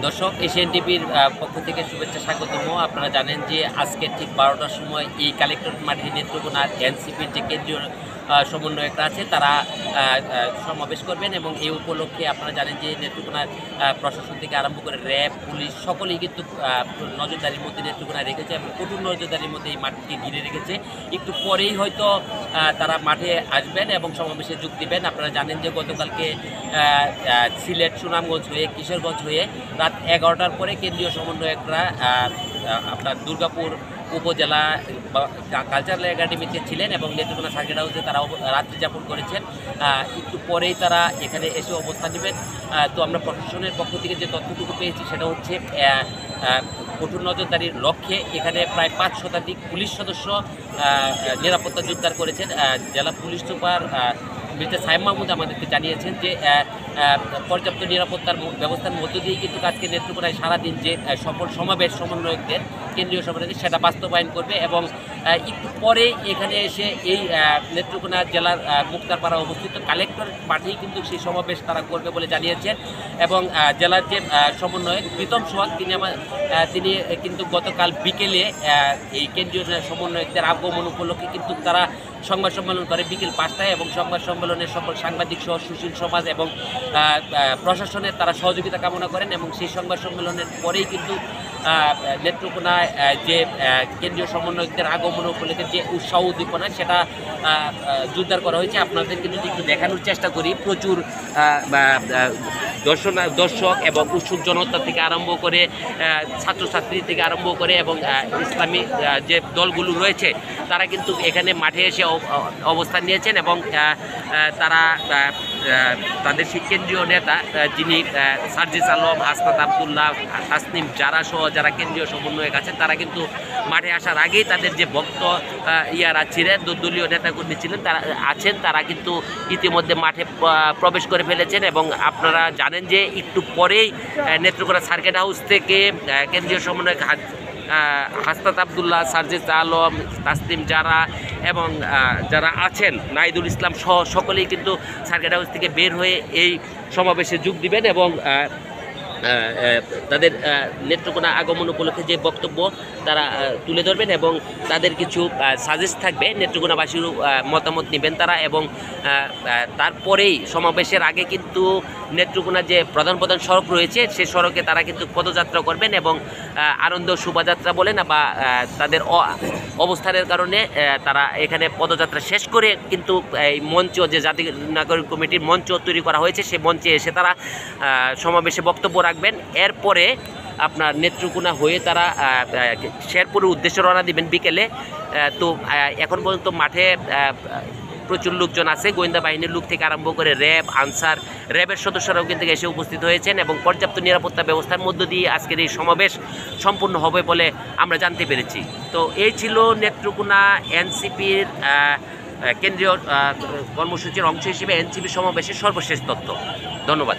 দর্শক, এশিয়ান টিভির পক্ষ থেকে শুভেচ্ছা স্বাগতম। আপনারা জানেন যে আজকে ঠিক 12টার সময় এই কালেক্টরেট মাঠে নেত্রকোনার এনসিপির যে কেন্দ্রীয় সমন্বয়করা আছে তারা সমাবেশ করবেন এবং এই উপলক্ষে আপনারা জানেন যে নেত্রকোনার প্রশাসন থেকে আরম্ভ করে র্যাব, পুলিশ সকলেই কিন্তু নজরদারির মধ্যে নেত্রকোনায় রেখেছে এবং কঠোর নজরদারির মধ্যে এই মাঠকে ঘিরে রেখেছে। একটু পরেই হয়তো তারা মাঠে আসবেন এবং সমাবেশে যোগ দিবেন। আপনারা জানেন যে গতকালকে সিলেট, সুনামগঞ্জ হয়ে কিশোরগঞ্জ হয়ে রাত 11টার পরে কেন্দ্রীয় সমন্বয়করা আপনার দুর্গাপুর উপজেলা কালচারাল একাডেমিতে ছিলেন এবং নেত্রকোনা সার্কিট হাউসে তারা রাত্রি যাপন করেছেন। একটু পরেই তারা এখানে এসে অবস্থান নেবেন। তো আমরা প্রশাসনের পক্ষ থেকে যে তথ্যটুকু পেয়েছি সেটা হচ্ছে কঠোর নজরদারির লক্ষ্যে এখানে প্রায় 5 শতাধিক পুলিশ সদস্য নিরাপত্তা জোরদার করেছেন। জেলা পুলিশ সুপার মির্জা সাইম মাহমুদ আমাদেরকে জানিয়েছেন যে পর্যাপ্ত নিরাপত্তার ব্যবস্থার মধ্য দিয়ে কিন্তু আজকে নেত্রকোনায় সারাদিন যে সফল সমাবেশ সমন্বয়কদের কেন্দ্রীয় সমন্বয়ক সেটা বাস্তবায়ন করবে এবং একটু পরেই এখানে এসে এই নেত্রকোনা জেলার মুক্তারপাড়া অবস্থিত কালেক্টর মাঠেই কিন্তু সেই সমাবেশ তারা করবে বলে জানিয়েছেন। এবং জেলার যে সমন্বয়ক প্রীতম সোহাগ তিনি কিন্তু গতকাল বিকেলে এই কেন্দ্রীয় সমন্বয়কদের আগমন উপলক্ষে কিন্তু তারা সংবাদ সম্মেলন করে বিকেল 5টায় এবং সংবাদ সম্মেলনের সকল সাংবাদিক সহ সুশীল সমাজ এবং প্রশাসনের তারা সহযোগিতা কামনা করেন এবং সেই সংবাদ সম্মেলনের পরেই কিন্তু নেত্রকোনায় যে কেন্দ্রীয় সমন্বয়কদের আগমন উপলক্ষে যে উৎসাহ উদ্দীপনা সেটা জোরদার করা হয়েছে। আপনাদের কিন্তু একটু দেখানোর চেষ্টা করি। প্রচুর দর্শক এবং উৎসুক জনতা থেকে আরম্ভ করে ছাত্রছাত্রী থেকে আরম্ভ করে এবং ইসলামী যে দলগুলো রয়েছে তারা কিন্তু এখানে মাঠে এসে অবস্থান নিয়েছেন এবং তারা তাদের কেন্দ্রীয় নেতা যিনি সার্জিস আলম, হাসনাত আবদুল্লাহ, তাসনিম জারা সহ যারা কেন্দ্রীয় সমন্বয়ক আছেন তারা কিন্তু মাঠে আসার আগেই তাদের যে ভক্ত ইয়ারা ছিলেন, দলীয় নেতাকর্মী ছিলেন তারা কিন্তু ইতিমধ্যে মাঠে প্রবেশ করে ফেলেছেন এবং আপনারা জানেন যে একটু পরেই নেত্রকোনা সার্কিট হাউস থেকে কেন্দ্রীয় সমন্বয়ক হাসনাত আবদুল্লাহ, সার্জিস আলম, তাসনিম জারা এবং যারা আছেন নাহিদুল ইসলাম সহ সকলেই কিন্তু সার্কিট হাউস থেকে বের হয়ে এই সমাবেশে যোগ দিবেন এবং তাদের নেত্রকোনা আগমন উপলক্ষে যে বক্তব্য তারা তুলে ধরবেন এবং তাদের কিছু সাজেস্ট থাকবে, নেত্রকোনাবাসীর মতামত নেবেন তারা এবং তারপরেই সমাবেশের আগে কিন্তু নেত্রকোনা যে প্রধান সড়ক রয়েছে সেই সড়কে তারা কিন্তু পদযাত্রা করবেন এবং আনন্দ শোভাযাত্রা বলেন বা তাদের অবস্থানের কারণে তারা এখানে পদযাত্রা শেষ করে কিন্তু এই মঞ্চ যে জাতীয় নাগরিক কমিটির মঞ্চ তৈরি করা হয়েছে সেই মঞ্চে এসে তারা সমাবেশে বক্তব্য রাখবেন। এরপরে আপনার নেত্রকোনা হয়ে তারা শেরপুরের উদ্দেশ্যে রওনা দিবেন বিকেলে। তো এখন পর্যন্ত মাঠে প্রচুর লোকজন আছে, গোয়েন্দা বাহিনীর লোক থেকে আরম্ভ করে র্যাব, আনসার, র্যাবের সদস্যরাও কিন্তু এসে উপস্থিত হয়েছেন এবং পর্যাপ্ত নিরাপত্তা ব্যবস্থার মধ্য দিয়ে আজকের এই সমাবেশ সম্পূর্ণ হবে বলে আমরা জানতে পেরেছি। তো এই ছিল নেত্রকোনা এনসিপির কেন্দ্রীয় কর্মসূচির অংশ হিসেবে এনসিপি সমাবেশের সর্বশেষ তথ্য। ধন্যবাদ।